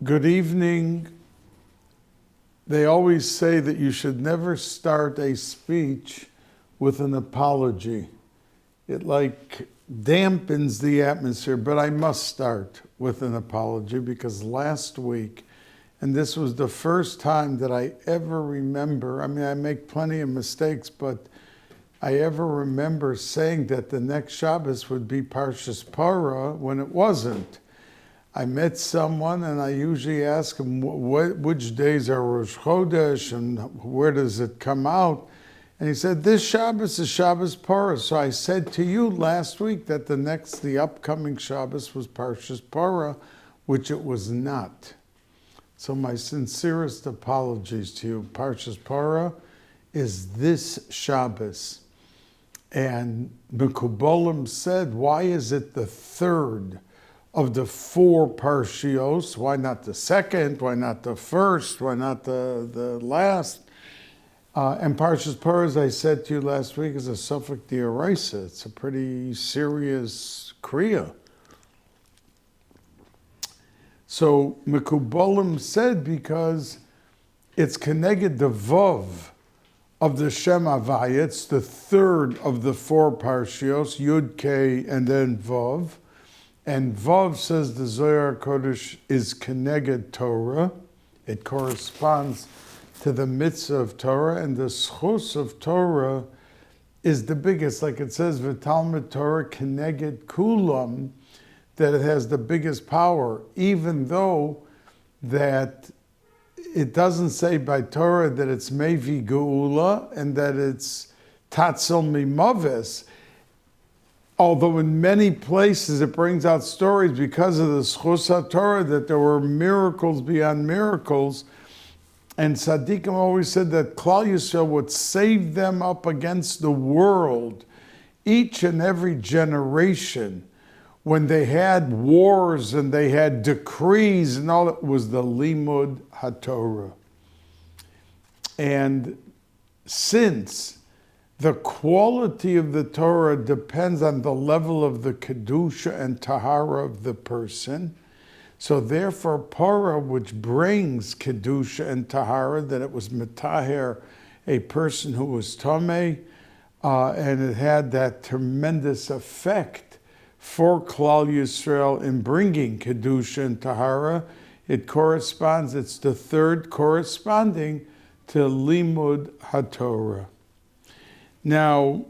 Good evening. They always say that you should never start a speech with an apology. It dampens the atmosphere, but I must start with an apology because last week, and this was the first time that I ever remember, I make plenty of mistakes, but I ever remember saying that the next Shabbos would be Parshas Parah when it wasn't. I met someone and I usually ask him which days are Rosh Chodesh and where does it come out? And he said, this Shabbos is Shabbos Parah. So I said to you last week that the upcoming Shabbos was Parshas Parah, which it was not. So my sincerest apologies to you. Parshas Parah is this Shabbos. And Mekubolim said, why is it the third of the four parshios? Why not the second? Why not the first? Why not the last? And Parshas Parah, as I said to you last week, is a suffix d'oraisa. It's a pretty serious kriya. So Mekubolim said because it's keneged the vav of the Shem Havaya. It's the third of the four parshios, Yud, K, and then Vav. And Vav, says the Zohar Kodesh, is keneged Torah. It corresponds to the mitzvah of Torah, and the schus of Torah is the biggest. Like it says, V'talmud Torah keneged kulam, that it has the biggest power, even though that it doesn't say by Torah that it's mevi geula and that it's tatzil mimaves. Although in many places it brings out stories because of the schus HaTorah that there were miracles beyond miracles. And Tzaddikim always said that Klal Yisrael would save them up against the world, each and every generation. When they had wars and they had decrees and all, it was the limud HaTorah. And since the quality of the Torah depends on the level of the kedusha and tahara of the person, so therefore Parah, which brings kedusha and tahara, that it was metaher, a person who was tameh, and it had that tremendous effect for Klal Yisrael in bringing kedusha and tahara. It corresponds, it's the third corresponding to limud haTorah. Now,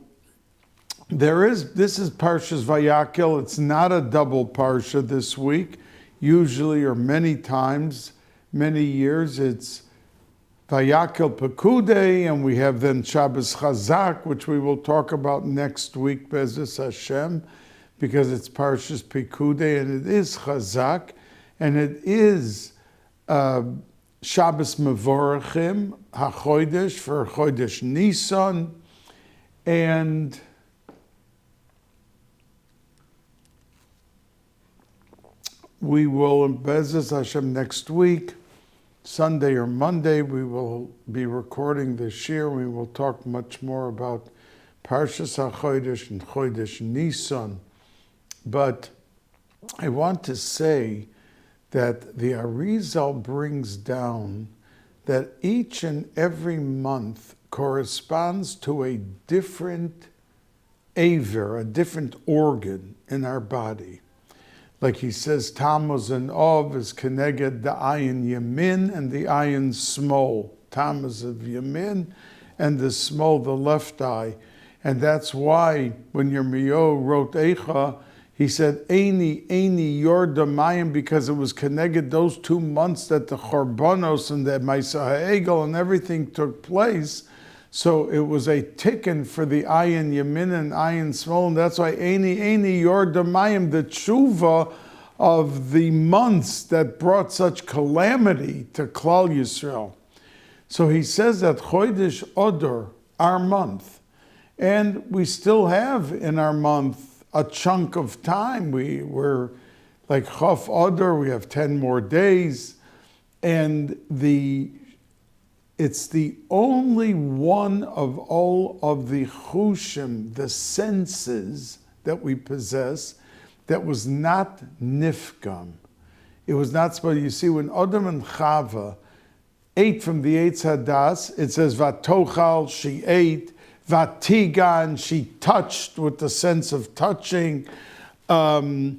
this is Parshas Vayakhel. It's not a double parsha this week. Usually, or many times, many years, it's Vayakhel Pekudei, and we have then Shabbos Chazak, which we will talk about next week, Be'ezus Hashem, because it's Parshas Pekudei, and it is Chazak, and it is Shabbos Mevorachim, HaChodesh, for Chodesh Nisan, and we will, in Be'ezus Hashem, next week, Sunday or Monday, we will be recording this year. We will talk much more about Parshas HaChodesh and Chodesh Nisan. But I want to say that the Arizal brings down that each and every month corresponds to a different aver, a different organ in our body. Like he says, Tammuz and Av is keneged the ayin yamin and the ayin smol. Tammuz of yamin and the smol, the left eye. And that's why when Yirmiyahu wrote Eicha, he said, Eini Yordamayim, because it was keneged those 2 months that the Chorbanos and the Maisa Ha'egel and everything took place. So it was a tikkun for the ayin yamin and ayin smol, and that's why Eini Yordamayim, the tshuva of the months that brought such calamity to Klal Yisrael. So he says that Chodesh Adar, our month, and we still have in our month a chunk of time. We're like Chaf Adar, we have 10 more days, and it's the only one of all of the chushim, the senses that we possess, that was not nifgam. It was not spoiled. You see, when Adam and Chava ate from the Eitz Hadas, it says, Vatochal, she ate, Vatigan, she touched with the sense of touching, Vatochal,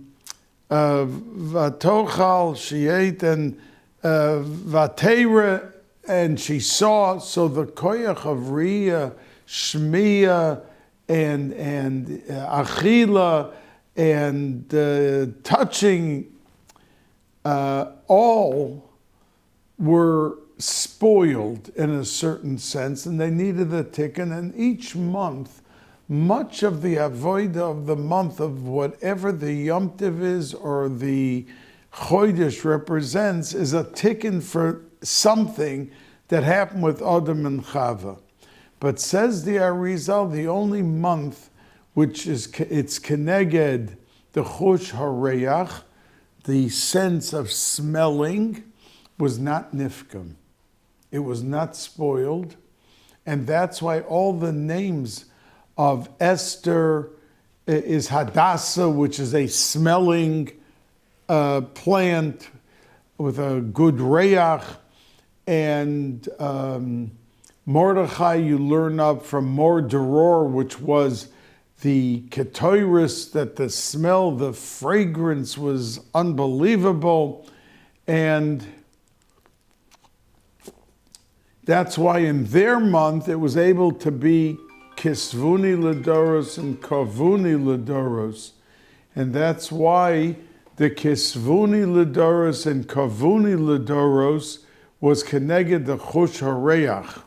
she ate, and Vatera, and she saw. So the koyach of Riyah, Shmiya, and Achila, and touching, all were spoiled in a certain sense, and they needed a tikkun. And each month, much of the avodah of the month of whatever the Yom Tov is or the Chodesh represents is a tikkun for something that happened with Adam and Chava. But says the Arizal, the only month which is it's keneged the chush hareyach, the sense of smelling, was not nifkam. It was not spoiled. And that's why all the names of Esther is Hadassah, which is a smelling plant with a good reyach. And Mordechai, you learn up from Mordoror, which was the ketoiris, that the smell, the fragrance was unbelievable. And that's why in their month it was able to be Kisvuni Ladoros and Kavuni Ladoros. And that's why the Kisvuni Ladoros and Kavuni Ladoros was keneged the Chush HaReach.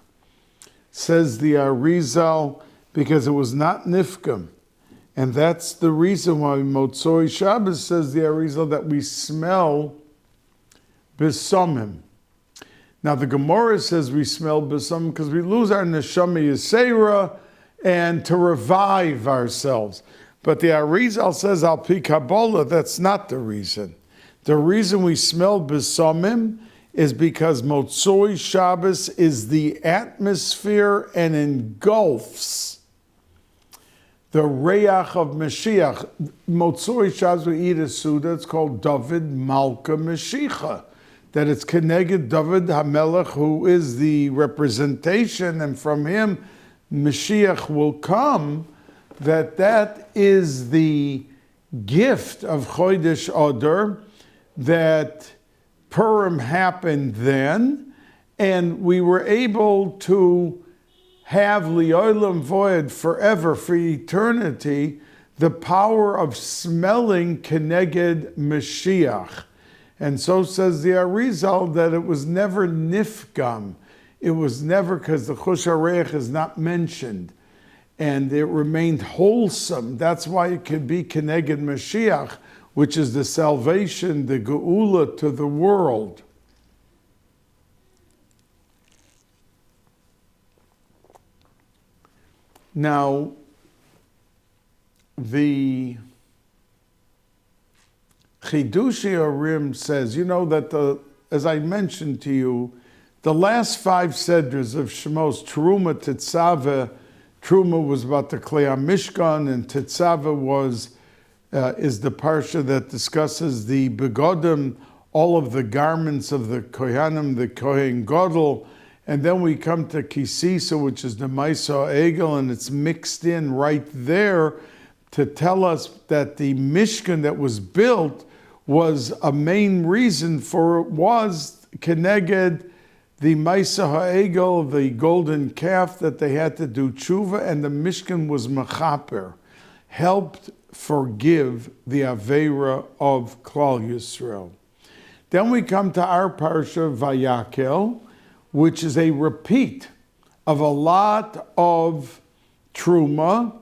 Says the Arizal, because it was not nifkam. And that's the reason why Motzoi Shabbos, says the Arizal, that we smell besomim. Now the Gemara says we smell besomim because we lose our neshama yisera and to revive ourselves. But the Arizal says, al pi Kabbalah, that's not the reason. The reason we smell besomim is because Motzoi Shabbos is the atmosphere and engulfs the Reyach of Mashiach. Motzoi Shabbos, we eat a Suda, it's called David Malka Mashiach. That it's Keneged David HaMelech, who is the representation, and from him Mashiach will come, that is the gift of Chodesh Adar, that Purim happened then, and we were able to have Li'olam Void forever, for eternity, the power of smelling Keneged Mashiach. And so says the Arizal that it was never nifgam. It was never, because the Chush HaReich is not mentioned. And it remained wholesome. That's why it could be Keneged Mashiach, which is the salvation, the geula to the world. Now, the Chidushi Arim says, you know that as I mentioned to you, the last 5 sedras of Shemos, Teruma, Tetzaveh, Teruma was about the Klei HaMishkan, and Tetzaveh is the parsha that discusses the begodim, all of the garments of the Kohanim, the Kohen Gadol, and then we come to Kisisa, which is the Maisa Egel, and it's mixed in right there to tell us that the Mishkan that was built was a main reason for it was Keneged, the Maisa Ha'egel, the golden calf, that they had to do tshuva, and the Mishkan was mechaper, helped forgive the Aveira of Klal Yisrael. Then we come to our parsha, Vayakhel, which is a repeat of a lot of Truma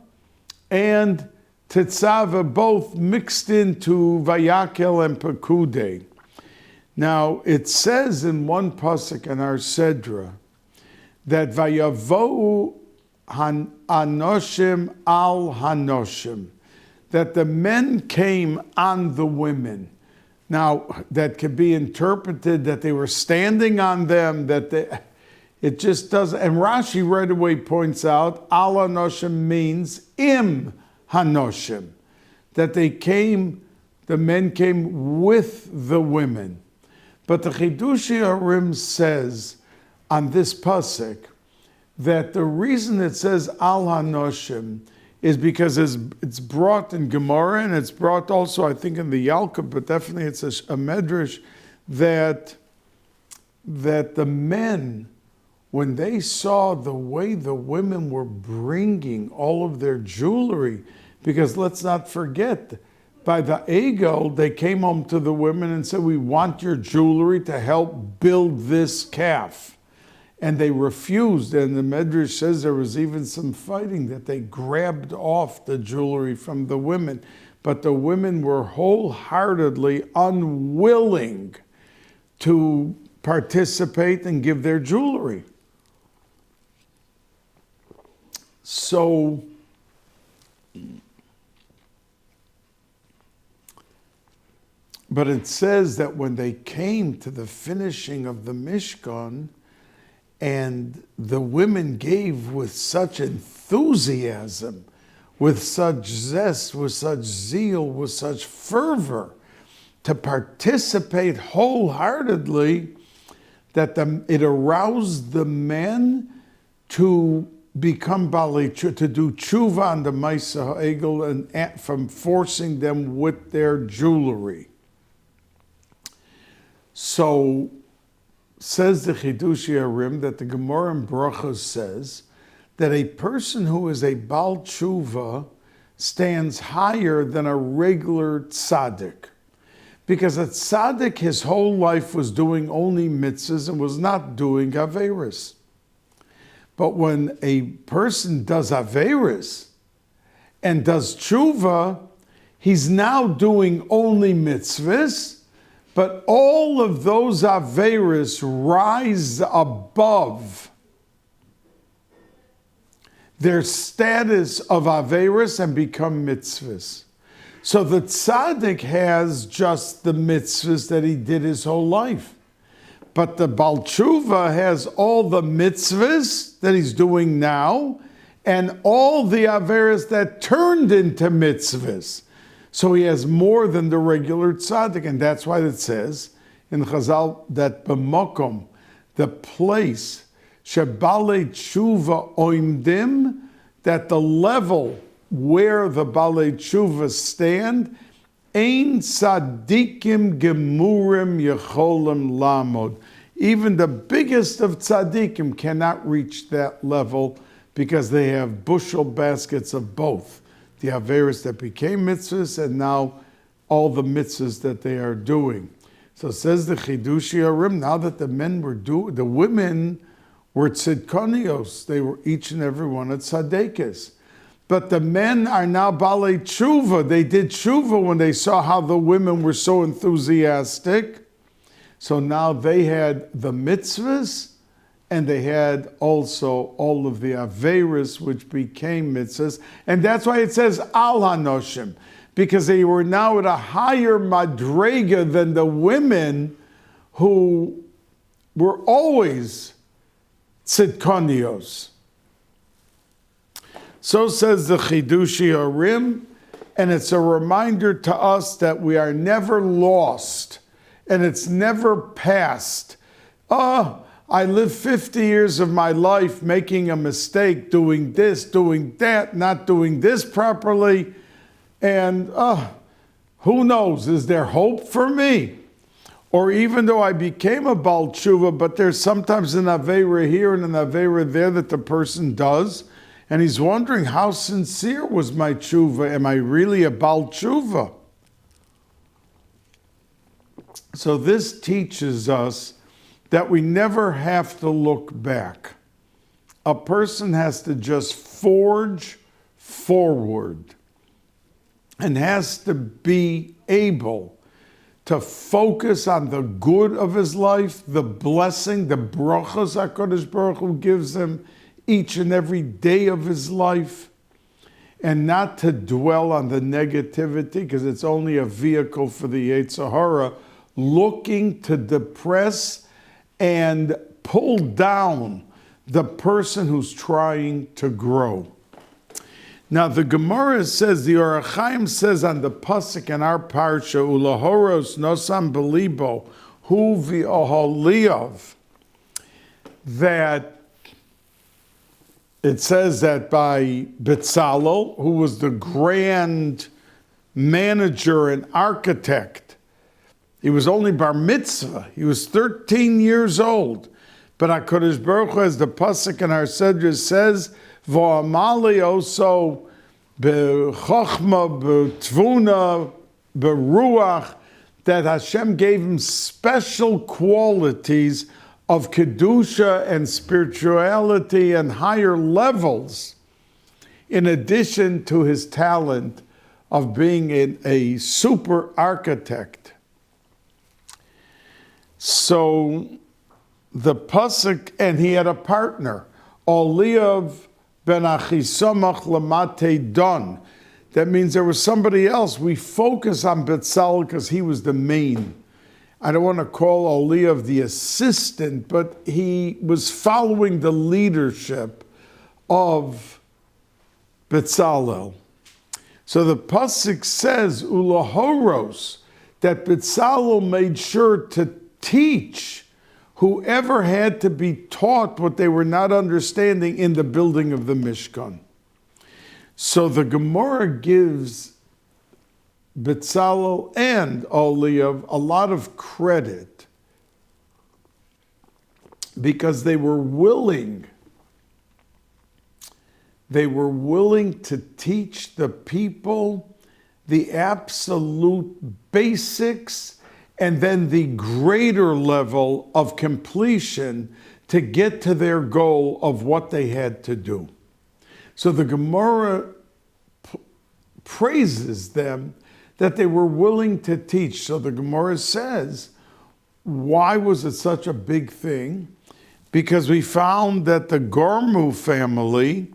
and Tetzaveh, both mixed into Vayakhel and Pekudei. Now, it says in one pasuk in our Sedra that Vayavohu Hanoshim al Hanoshim, that the men came on the women. Now, that could be interpreted that they were standing on them, it just doesn't. And Rashi right away points out, al Hanoshim means im Hanoshim, that they came The men came with the women. But the Chidushei HaRim says on this pasuk that the reason it says Al Hanoshim is because it's brought in Gemara, and it's brought also, I think, in the Yalkut, but definitely it's a medrash, that the men, when they saw the way the women were bringing all of their jewelry, because let's not forget, by the Egel, they came home to the women and said, we want your jewelry to help build this calf. And they refused, and the Medrash says there was even some fighting that they grabbed off the jewelry from the women. But the women were wholeheartedly unwilling to participate and give their jewelry. So, but it says that when they came to the finishing of the Mishkan, and the women gave with such enthusiasm, with such zest, with such zeal, with such fervor, to participate wholeheartedly, that it aroused the men to become Balei, to do tshuva on the Maisa Ha'egel, and from forcing them with their jewelry. So, says the Chidushei HaRim that the Gemara in Brachos says that a person who is a Bal Tshuva stands higher than a regular tzaddik. Because a tzaddik, his whole life was doing only mitzvahs and was not doing averis. But when a person does averis and does tshuva, he's now doing only mitzvahs, but all of those averis rise above their status of averis and become mitzvahs. So the tzaddik has just the mitzvahs that he did his whole life. But the Bal Tshuva has all the mitzvahs that he's doing now and all the averis that turned into mitzvahs. So he has more than the regular tzaddik, and that's why it says in Chazal that b'mokom, the place shebalei tshuva oimdim, that the level where the balei tshuva stand, ein tzaddikim gemurim yecholim lamod. Even the biggest of tzaddikim cannot reach that level because they have bushel baskets of both. The averis that became mitzvahs, and now all the mitzvahs that they are doing. So says the Chidushei HaRim, now that the women were tzidkonios, they were each and every one at tzaddikas. But the men are now balei tshuva. They did tshuva when they saw how the women were so enthusiastic. So now they had the mitzvahs, and they had also all of the averis, which became mitzvahs. And that's why it says al hanoshim, because they were now at a higher madrega than the women who were always tzidkonios. So says the Chidushei HaRim, and it's a reminder to us that we are never lost, and it's never past. I lived 50 years of my life making a mistake, doing this, doing that, not doing this properly. And who knows, is there hope for me? Or even though I became a Bal Tshuva, but there's sometimes an Aveira here and an Aveira there that the person does, and he's wondering, how sincere was my Tshuva? Am I really a Bal Tshuva? So this teaches us that we never have to look back. A person has to just forge forward and has to be able to focus on the good of his life, the blessing, the brachas HaKadosh Baruch Hu gives him each and every day of his life, and not to dwell on the negativity, because it's only a vehicle for the Yetzer Hara, looking to depress and pull down the person who's trying to grow. Now the Gemara says, the Orach Chaim says on the pasuk in our parsha, Ulahoros nosam belibo hu v'oholiyav, that it says that by Betzalel, who was the grand manager and architect, he was only bar mitzvah. He was 13 years old. But HaKadosh Baruch Hu, as the pasuk in our Sedra says, V'amali also b'chochma, b'tvuna, b'ruach, that Hashem gave him special qualities of kedusha and spirituality and higher levels, in addition to his talent of being a super architect. So the pasuk, and he had a partner, Oliav ben Achisamach lamate don. That means there was somebody else. We focus on Betzalel because he was the main. I don't want to call Oliav the assistant, but he was following the leadership of Betzalel. So the pasuk says, Ulahoros, that Betzalel made sure to teach whoever had to be taught what they were not understanding in the building of the Mishkan. So the Gemara gives Betzalel and Oliav a lot of credit because they were willing to teach the people the absolute basics and then the greater level of completion to get to their goal of what they had to do. So the Gemara praises them that they were willing to teach. So the Gemara says, why was it such a big thing? Because we found that the Gormu family,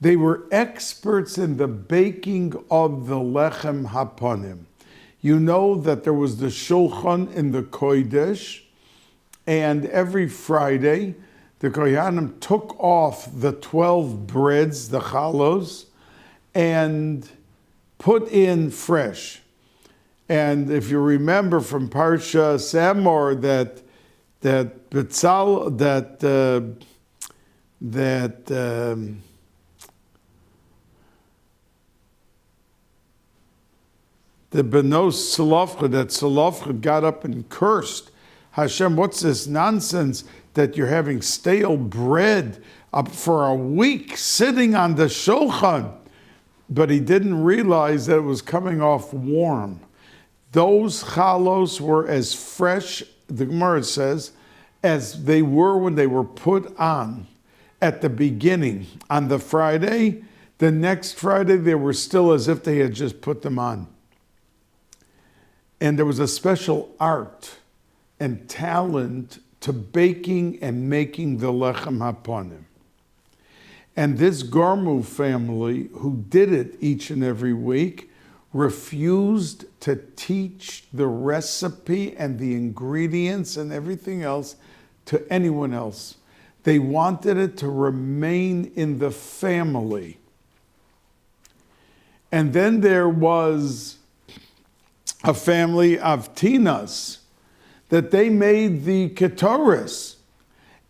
they were experts in the baking of the lechem hapanim. You know that there was the shulchan in the Kodesh, and every Friday, the Kohanim took off the 12 breads, the chalos, and put in fresh. And if you remember from Parsha Samor that Betzalel, the Benos Salofchad, that Salofchad got up and cursed Hashem, what's this nonsense that you're having stale bread up for a week sitting on the shulchan? But he didn't realize that it was coming off warm. Those chalos were as fresh, the Gemara says, as they were when they were put on at the beginning. On the Friday, the next Friday, they were still as if they had just put them on. And there was a special art and talent to baking and making the lechem hapanim. And this Garmu family, who did it each and every week, refused to teach the recipe and the ingredients and everything else to anyone else. They wanted it to remain in the family. And then there was a family of Tinas that they made the Ketoris,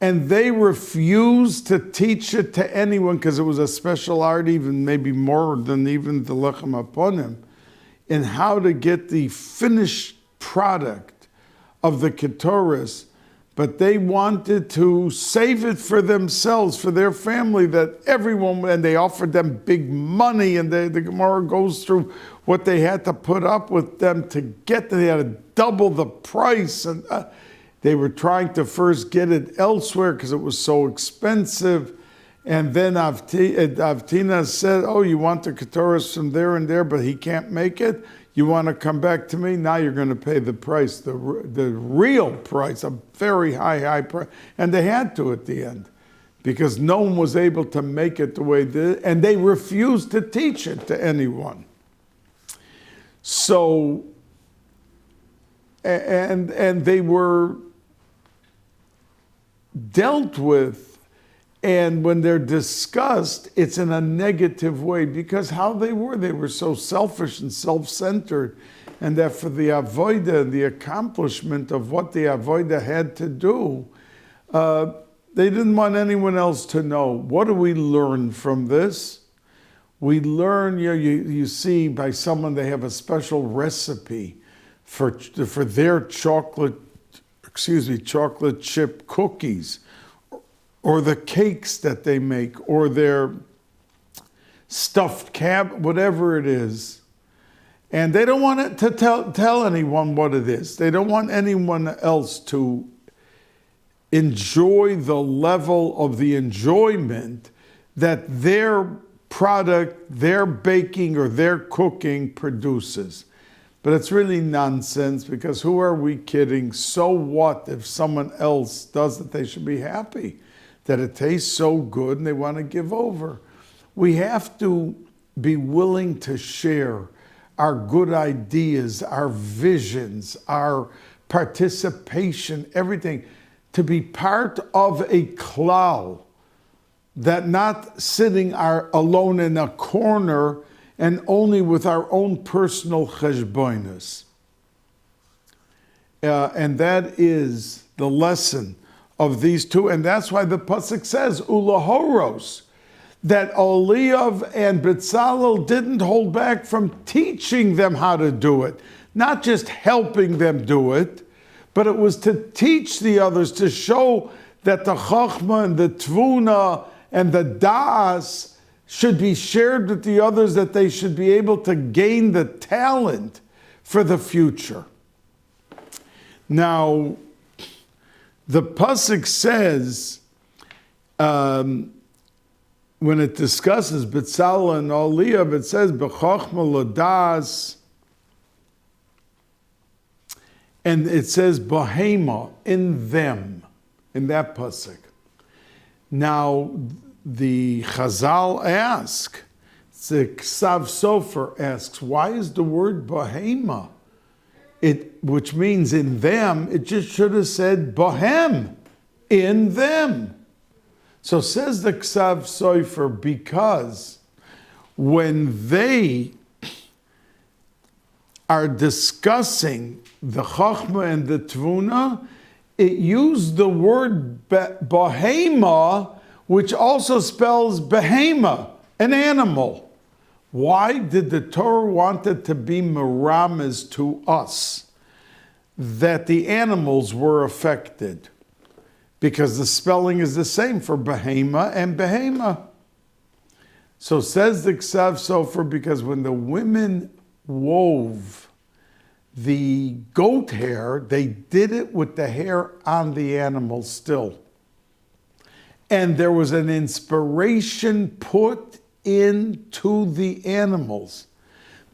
and they refused to teach it to anyone because it was a special art, even maybe more than even the Lechem Haponim, in how to get the finished product of the Ketoris. But they wanted to save it for themselves, for their family, that everyone, and they offered them big money, and the Gemara goes through what they had to put up with them to get there. They had to double the price, and they were trying to first get it elsewhere because it was so expensive. And then Avtina said, oh, you want the Ketoris from there and there, but he can't make it? You want to come back to me? Now you're going to pay the price, the real price, a very high price. And they had to at the end because no one was able to make it the way they did, and they refused to teach it to anyone. So, and they were dealt with And when they're discussed, it's in a negative way, because how they were so selfish and self-centered, and that for the avodah, the accomplishment of what the avodah had to do, they didn't want anyone else to know. What do we learn from this? We learn, you see, by someone, they have a special recipe for their chocolate chip cookies, or the cakes that they make, or their stuffed whatever it is. And they don't want it to tell anyone what it is. They don't want anyone else to enjoy the level of the enjoyment that their product, their baking, or their cooking produces. But it's really nonsense, because who are we kidding? So what if someone else does it? They should be happy that it tastes so good and they want to give over. We have to be willing to share our good ideas, our visions, our participation, everything, to be part of a klal, that not sitting alone in a corner and only with our own personal cheshbonos. And that is the lesson of these two. And that's why the pasuk says, Ulahoros, that Oliav and Betzalel didn't hold back from teaching them how to do it. Not just helping them do it, but it was to teach the others, to show that the chachma and the tvuna and the da'as should be shared with the others, that they should be able to gain the talent for the future. Now, the pasuk says, when it discusses Betzalel and Oliav, it says, B'chachma l'das, and it says, Bahema, in them, in that pasuk. Now, the Chazal ask, the Ksav Sofer asks, why is the word Bahema, which means in them, it just should have said Bahem, in them. So says the Ksav Sofer, because when they are discussing the Chachma and the Tvuna, it used the word Bahema, which also spells Behema, an animal. Why did the Torah want it to be merames to us that the animals were affected? Because the spelling is the same for Behema and Behema. So says the Ksav Sofer, because when the women wove the goat hair, they did it with the hair on the animal still. And there was an inspiration put into the animals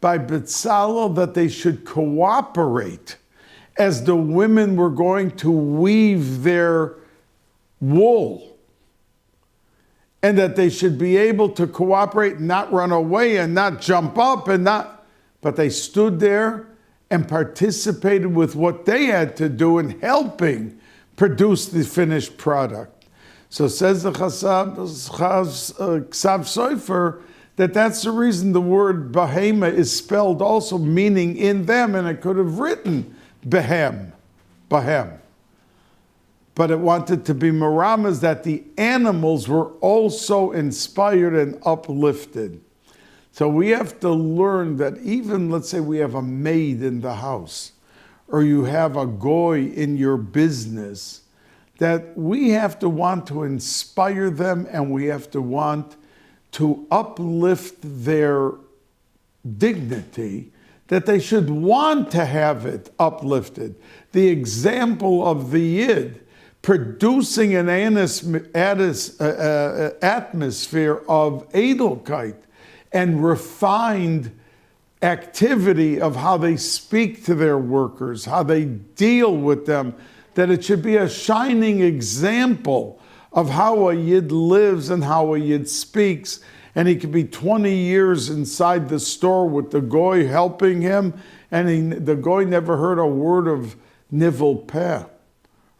by Betzalel that they should cooperate as the women were going to weave their wool, and that they should be able to cooperate, not run away and not jump up but they stood there and participated with what they had to do in helping produce the finished product. So says the Ksav Sofer that that's the reason the word Behema is spelled also meaning in them, and it could have written Behem. But it wanted to be merames that the animals were also inspired and uplifted. So we have to learn that even, let's say we have a maid in the house, or you have a goy in your business, that we have to want to inspire them, and we have to want to uplift their dignity, that they should want to have it uplifted. The example of the Yid producing an atmosphere of edelkeit and refined activity of how they speak to their workers, how they deal with them, that it should be a shining example of how a Yid lives and how a Yid speaks. And he could be 20 years inside the store with the goy helping him, and the goy never heard a word of nivel peh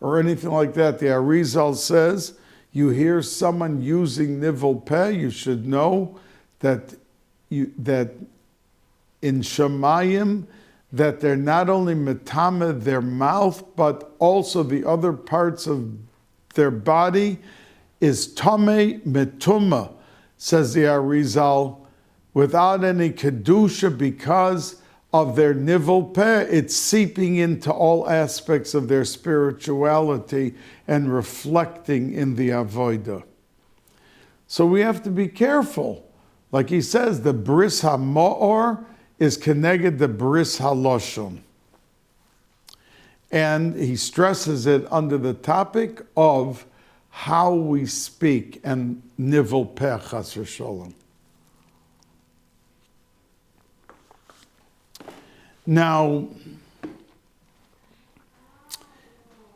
or anything like that. The Arizal says, you hear someone using nivel peh, you should know that in Shemayim, that they're not only metame their mouth, but also the other parts of their body is tame metuma, says the Arizal, without any kedusha, because of their nivel peh, it's seeping into all aspects of their spirituality and reflecting in the avodah. So we have to be careful. Like he says, the bris ha-ma'or is keneged the bris ha-loshon. And he stresses it under the topic of how we speak and nivel peh chas v'sholom. Now,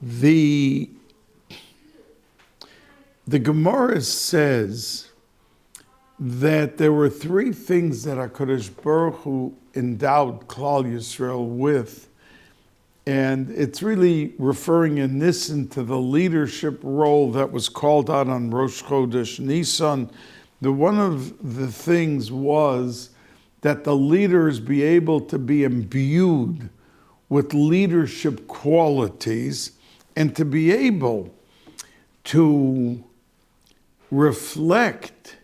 the Gemara says that there were three things that HaKadosh Baruch Hu endowed Klal Yisrael with, and it's really referring in Nisan to the leadership role that was called out on Rosh Chodesh Nisan. One of the things was that the leaders be able to be imbued with leadership qualities and to be able to reflect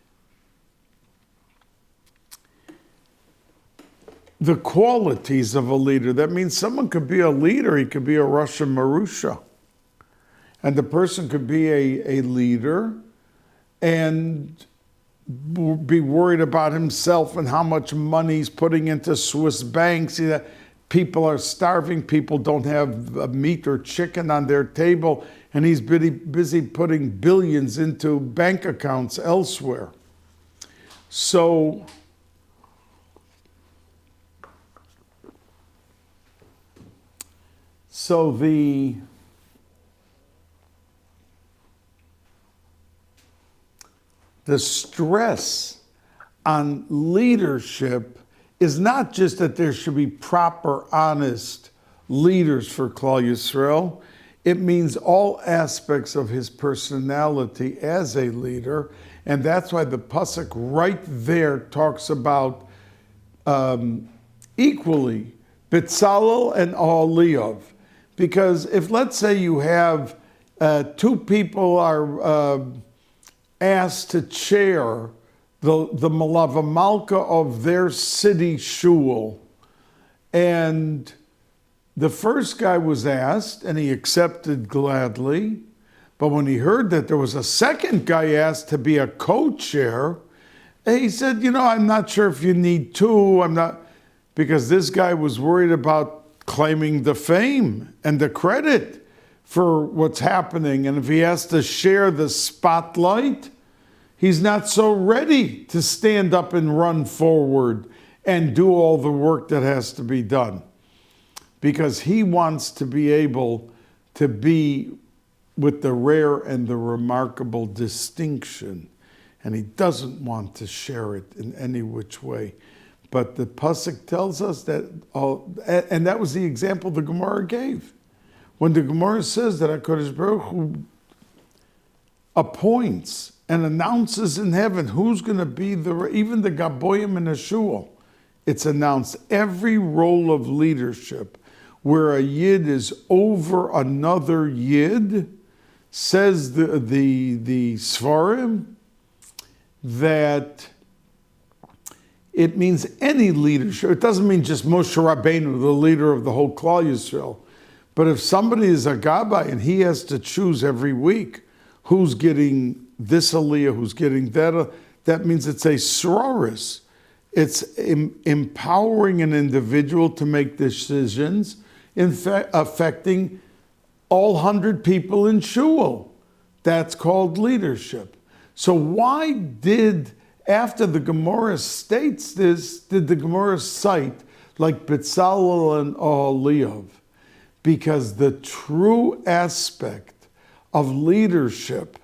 the qualities of a leader. That means someone could be a leader, he could be a Rasha Marusha. And the person could be a leader and be worried about himself and how much money he's putting into Swiss banks. People are starving, people don't have meat or chicken on their table, and he's busy putting billions into bank accounts elsewhere. So the stress on leadership is not just that there should be proper, honest leaders for Klal Yisrael. It means all aspects of his personality as a leader, and that's why the pasuk right there talks about equally Betzalel and Aholiav. Because if, let's say, you have two people are asked to chair the Malava Malka of their city shul, and the first guy was asked and he accepted gladly, but when he heard that there was a second guy asked to be a co-chair, he said, I'm not sure if you need two, because this guy was worried about claiming the fame and the credit for what's happening. And if he has to share the spotlight, he's not so ready to stand up and run forward and do all the work that has to be done. Because he wants to be able to be with the rare and the remarkable distinction. And he doesn't want to share it in any which way. But the pasuk tells us that, and that was the example the Gemara gave. When the Gemara says that HaKadosh Baruch Hu appoints and announces in heaven who's going to be even the Gabboyim in a shul, it's announced every role of leadership where a yid is over another yid, says the Sfarim, that it means any leadership. It doesn't mean just Moshe Rabbeinu, the leader of the whole Klal Yisrael. But if somebody is a Gabbai and he has to choose every week who's getting this aliyah, who's getting that, that means it's a sroris. It's empowering an individual to make decisions affecting all 100 people in shul. That's called leadership. So why did, after the Gemara states this, did the Gemara cite like Betzalel and Aholiav? Because the true aspect of leadership,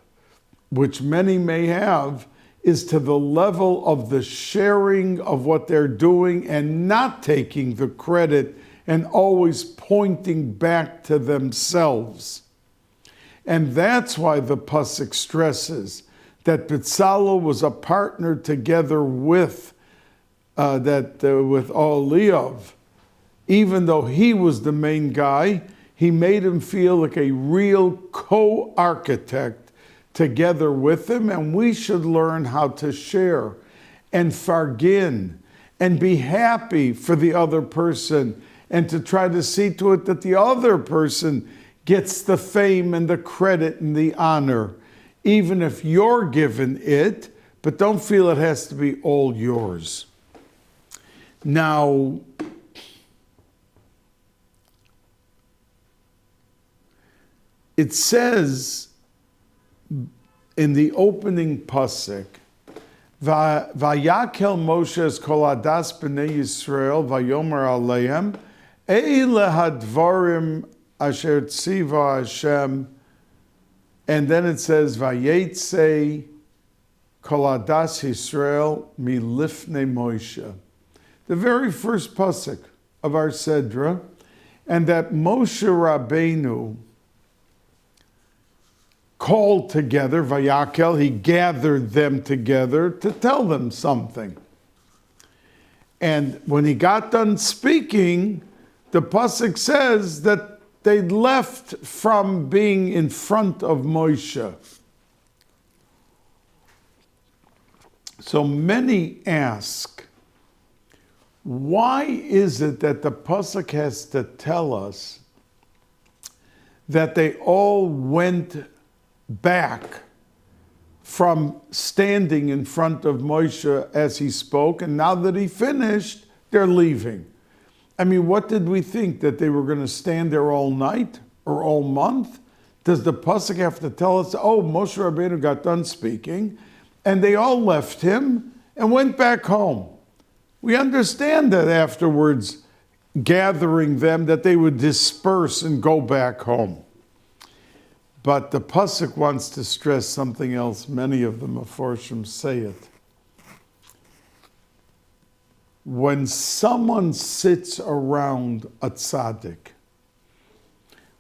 which many may have, is to the level of the sharing of what they're doing and not taking the credit and always pointing back to themselves. And that's why the pasuk stresses that Bezalel was a partner together with Oliav. Even though he was the main guy, he made him feel like a real co-architect together with him, and we should learn how to share and fargin and be happy for the other person and to try to see to it that the other person gets the fame and the credit and the honor, even if you're given it, but don't feel it has to be all yours. Now, it says in the opening pasuk, Vayakhel Moshe kol hadas b'nei Yisrael vayomer aleim eile hadvarim asher tziva Hashem, and then it says Vayetze kol hadas Yisrael milifnei Moshe. The very first pasuk of our Sedra, and that Moshe Rabbeinu called together, Vayakhel, he gathered them together to tell them something. And when he got done speaking, the pasuk says that they left from being in front of Moshe. So many ask, why is it that the pasuk has to tell us that they all went back from standing in front of Moshe as he spoke, and now that he finished, they're leaving? I mean, what did we think? That they were going to stand there all night or all month? Does the pasuk have to tell us, oh, Moshe Rabbeinu got done speaking, and they all left him and went back home? We understand that afterwards, gathering them, that they would disperse and go back home. But the pasuk wants to stress something else. Many of the Meforshim say it. When someone sits around a tzaddik,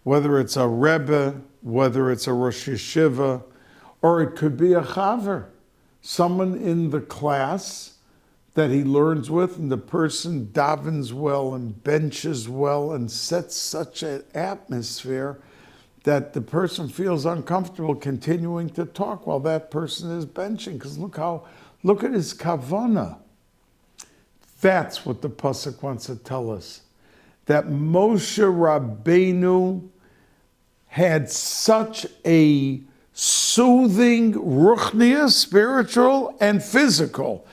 whether it's a rebbe, whether it's a rosh yeshiva, or it could be a chaver, someone in the class that he learns with, and the person davens well and benches well and sets such an atmosphere that the person feels uncomfortable continuing to talk while that person is benching, because look at his kavanah. That's what the pasuk wants to tell us. That Moshe Rabbeinu had such a soothing, ruchniya, spiritual and physical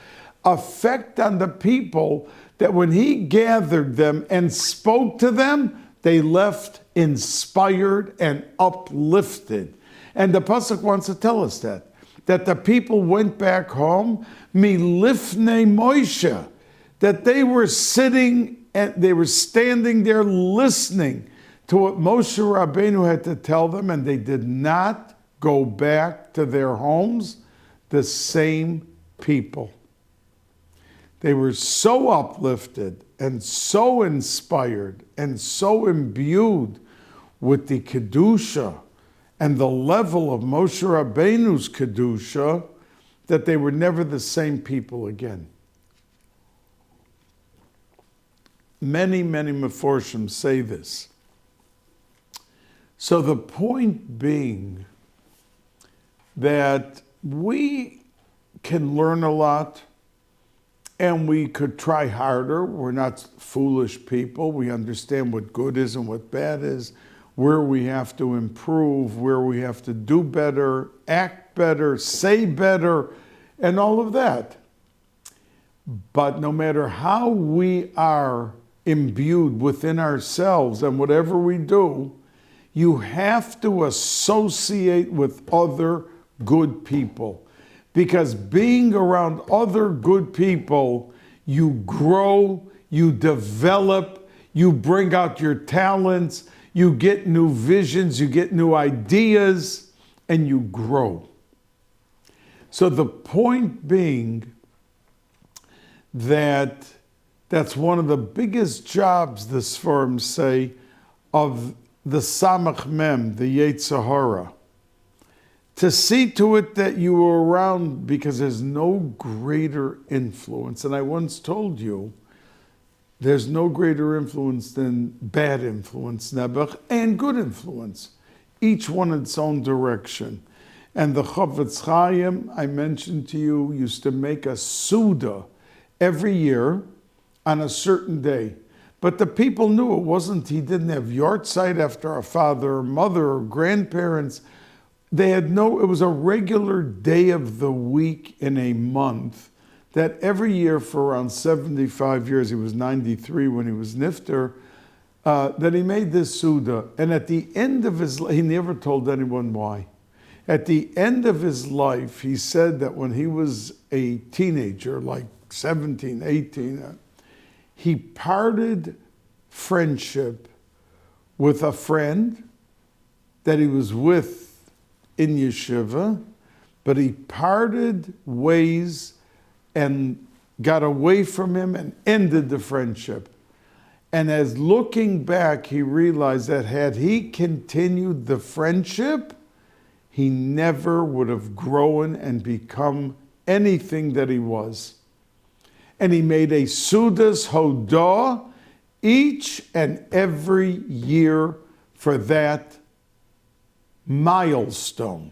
effect on the people that when he gathered them and spoke to them, they left inspired and uplifted. And the pasuk wants to tell us that the people went back home, milifnei Moshe, that they were sitting and they were standing there listening to what Moshe Rabbeinu had to tell them, and they did not go back to their homes the same people. They were so uplifted and so inspired and so imbued with the Kedusha and the level of Moshe Rabbeinu's Kedusha that they were never the same people again. Many, many Meforshim say this. So the point being that we can learn a lot, and we could try harder. We're not foolish people. We understand what good is and what bad is, where we have to improve, where we have to do better, act better, say better, and all of that. But no matter how we are imbued within ourselves and whatever we do, you have to associate with other good people. Because being around other good people, you grow, you develop, you bring out your talents, you get new visions, you get new ideas, and you grow. So the point being that that's one of the biggest jobs, the Sforim say, of the Samach Mem, the Yetzer Hara, to see to it that you were around, because there's no greater influence. And I once told you, there's no greater influence than bad influence, Nebuch, and good influence. Each one in its own direction. And the Chofetz Chaim, I mentioned to you, used to make a Suda every year on a certain day. But the people knew it wasn't, he didn't have yahrzeit after a father or mother or grandparents. They had it was a regular day of the week in a month that every year for around 75 years, he was 93 when he was nifter, that he made this Suda. And at the end of his life, he never told anyone why. At the end of his life, he said that when he was a teenager, like 17, 18, he parted friendship with a friend that he was with in yeshiva, but he parted ways and got away from him and ended the friendship. And as looking back, he realized that had he continued the friendship, he never would have grown and become anything that he was. And he made a Sudas Hodah each and every year for that milestone,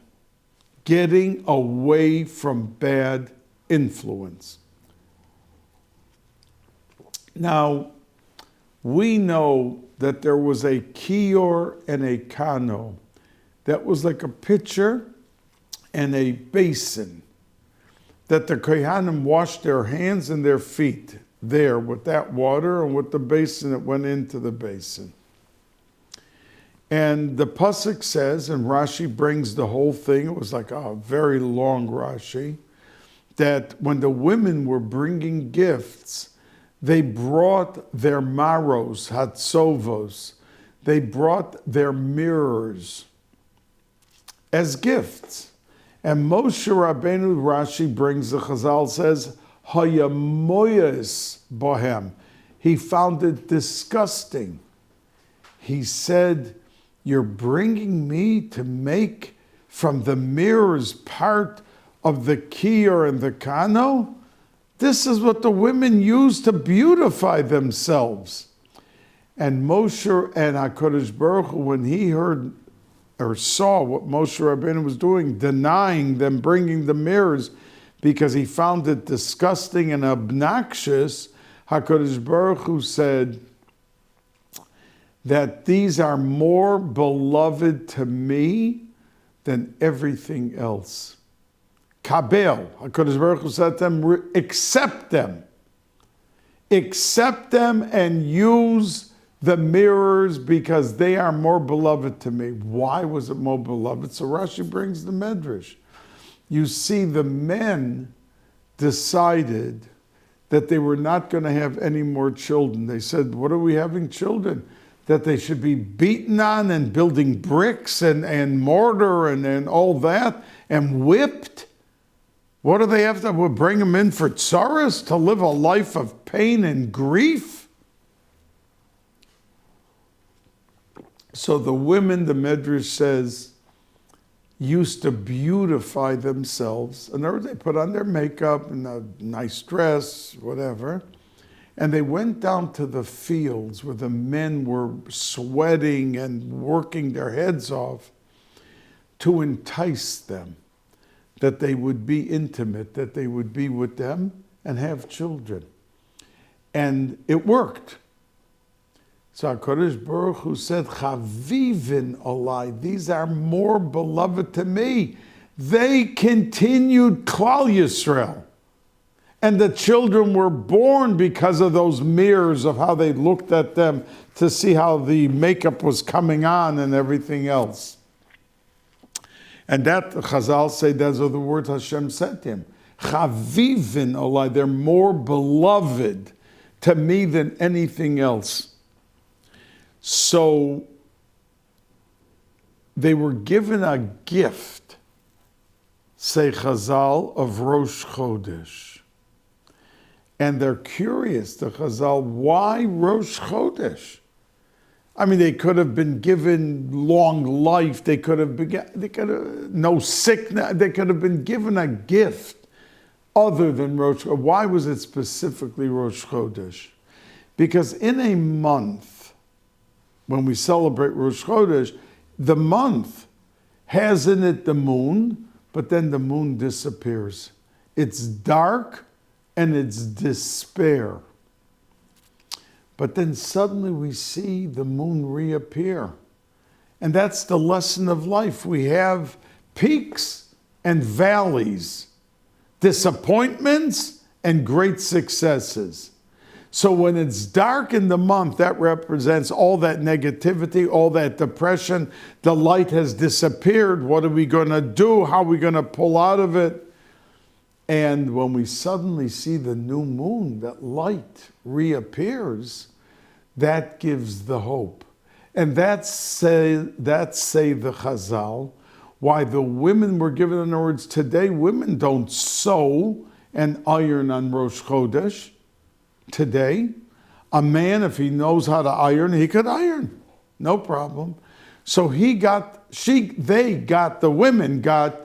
getting away from bad influence. Now, we know that there was a kior and a kano. That was like a pitcher and a basin that the Kohanim washed their hands and their feet there with that water and with the basin that went into the basin. And the pasuk says, and Rashi brings the whole thing, it was like a very long Rashi, that when the women were bringing gifts, they brought their maros, hatzovos, they brought their mirrors as gifts. And Moshe Rabbeinu, Rashi brings, the Chazal says, hayamoyes bohem. He found it disgusting. He said, you're bringing me to make from the mirrors part of the kior and the kano? This is what the women use to beautify themselves. And Moshe and HaKadosh Baruch Hu, when he heard or saw what Moshe Rabbeinu was doing, denying them bringing the mirrors because he found it disgusting and obnoxious, HaKadosh Baruch Hu said that these are more beloved to me than everything else. Kabel, HaKadosh Baruch Hu said to them, accept them. Accept them and use the mirrors because they are more beloved to me. Why was it more beloved? So Rashi brings the Medrash. You see, the men decided that they were not going to have any more children. They said, what are we having children? That they should be beaten on and building bricks and mortar and all that and whipped? What do they have to bring them in for tsaras to live a life of pain and grief? So the women, the Medrash says, used to beautify themselves. In other words, they put on their makeup and a nice dress, whatever, and they went down to the fields where the men were sweating and working their heads off to entice them, that they would be intimate, that they would be with them and have children. And it worked. So HaKadosh Baruch Hu said, Chavivin alai, these are more beloved to me. They continued Klal Yisrael. And the children were born because of those mirrors of how they looked at them to see how the makeup was coming on and everything else. And that, Chazal say, those are the words Hashem sent him. Chavivin alai, they're more beloved to me than anything else. So they were given a gift, say Chazal, of Rosh Chodesh. And they're curious, the Chazal, why Rosh Chodesh? I mean, they could have been given long life. They could have no sickness. They could have been given a gift other than Rosh Chodesh. Why was it specifically Rosh Chodesh? Because in a month, when we celebrate Rosh Chodesh, the month has in it the moon, but then the moon disappears. It's dark and it's despair. But then suddenly we see the moon reappear. And that's the lesson of life. We have peaks and valleys, disappointments and great successes. So when it's dark in the month, that represents all that negativity, all that depression. The light has disappeared. What are we going to do? How are we going to pull out of it? And when we suddenly see the new moon, that light reappears, that gives the hope. And that's say the Chazal, why the women were given, in other words, today women don't sew and iron on Rosh Chodesh. Today, a man, if he knows how to iron, he could iron, no problem. So the women got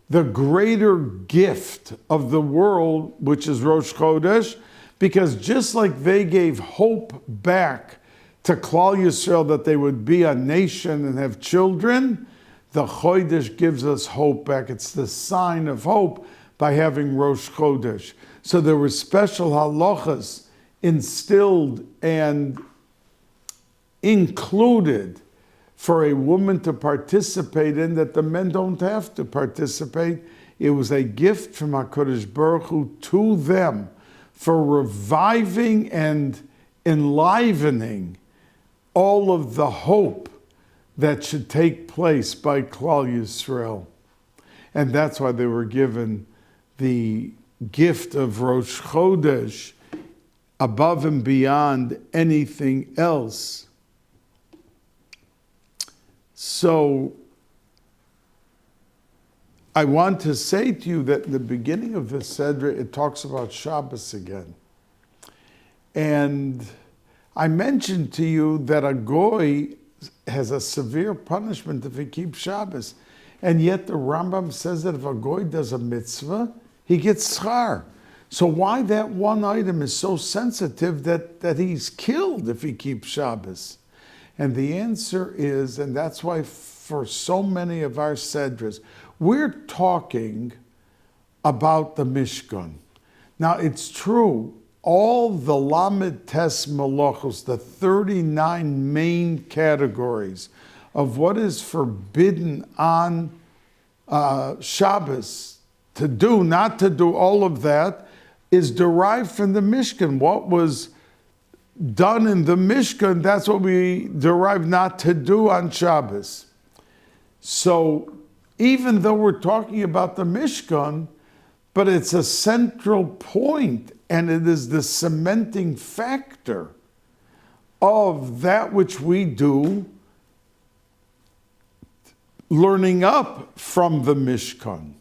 the greater gift of the world, which is Rosh Chodesh, because just like they gave hope back to Klal Yisrael that they would be a nation and have children, the Chodesh gives us hope back. It's the sign of hope by having Rosh Chodesh. So there were special halachas instilled and included for a woman to participate in that the men don't have to participate. It was a gift from HaKadosh Baruch Hu to them for reviving and enlivening all of the hope that should take place by Klal Yisrael. And that's why they were given the gift of Rosh Chodesh above and beyond anything else. So I want to say to you that in the beginning of the Sedra, it talks about Shabbos again. And I mentioned to you that a goy has a severe punishment if he keeps Shabbos. And yet the Rambam says that if a goy does a mitzvah, he gets schar. So why that one item is so sensitive that he's killed if he keeps Shabbos? And the answer is, and that's why for so many of our Sedras, we're talking about the Mishkan. Now it's true, all the Lamed Tes Malachos, the 39 main categories of what is forbidden on Shabbos to do, not to do, all of that is derived from the Mishkan. What was done in the Mishkan, that's what we derive not to do on Shabbos. So even though we're talking about the Mishkan, but it's a central point and it is the cementing factor of that which we do, learning up from the Mishkan.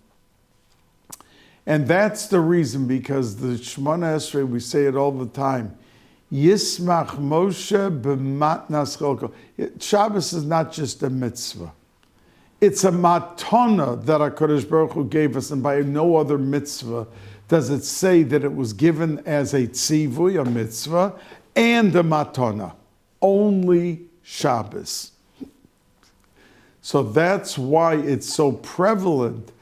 And that's the reason, because the Shemona Esrei, we say it all the time, Yismach Moshe b'matnas cholko. Shabbos is not just a mitzvah. It's a matana that HaKadosh Baruch Hu gave us, and by no other mitzvah does it say that it was given as a tzivui, a mitzvah, and a matana. Only Shabbos. So that's why it's so prevalent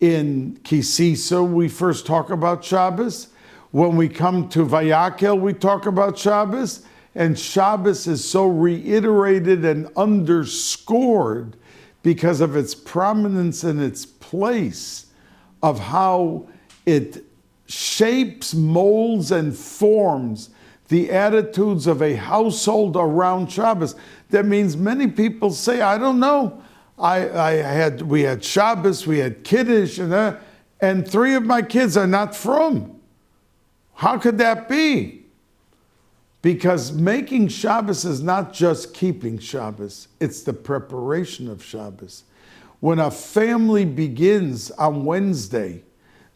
in Kisisa. We first talk about Shabbos. When we come to Vayakhel, we talk about Shabbos. And Shabbos is so reiterated and underscored because of its prominence and its place of how it shapes, molds, and forms the attitudes of a household around Shabbos. That means many people say, I don't know, we had Shabbos, we had Kiddush, and 3 of my kids are not from. How could that be? Because making Shabbos is not just keeping Shabbos, it's the preparation of Shabbos. When a family begins on Wednesday,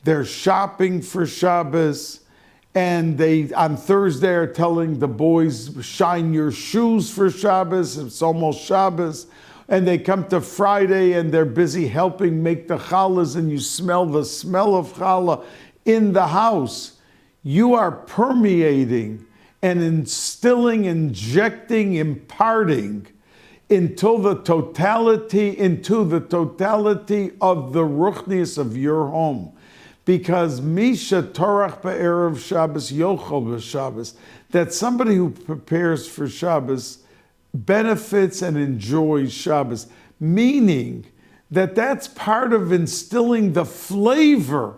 they're shopping for Shabbos, And they, on Thursday, are telling the boys, shine your shoes for Shabbos. It's almost Shabbos. And they come to Friday and they're busy helping make the challahs, and you smell the smell of challah in the house. You are permeating and instilling, injecting, imparting into the totality of the ruchnius of your home. Because Misha Torach Ba'erev Shabbos Yochel B'Shabbos, that somebody who prepares for Shabbos benefits and enjoys Shabbos, meaning that that's part of instilling the flavor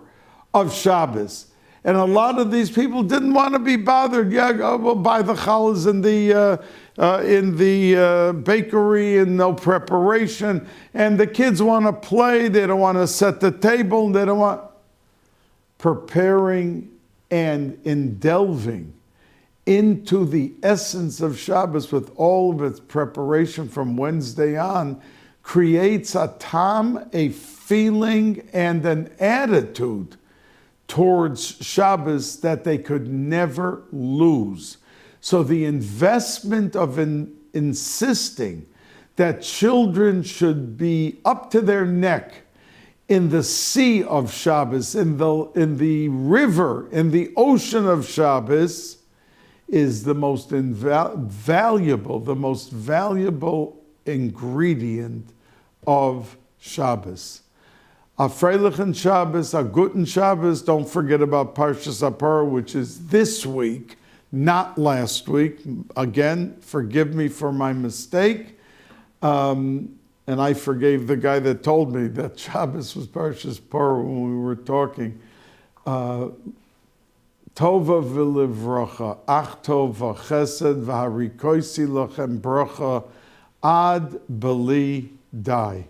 of Shabbos. And a lot of these people didn't want to be bothered. Yeah, we'll buy the challahs in the bakery and no preparation. And the kids want to play. They don't want to set the table. They don't want... Preparing and delving into the essence of Shabbos with all of its preparation from Wednesday on creates a tam, a feeling, and an attitude towards Shabbos that they could never lose. So the investment of insisting that children should be up to their neck in the sea of Shabbos, in the river, in the ocean of Shabbos, is the most valuable ingredient of Shabbos. A Freilichen Shabbos, a Guten Shabbos. Don't forget about Parshas Apar, which is this week, not last week. Again, forgive me for my mistake. And I forgave the guy that told me that Shabbos was Parshas Parah when we were talking. Tova v'livracha, ach tov v'chesed v'harikoisi lachem bracha ad beli dai.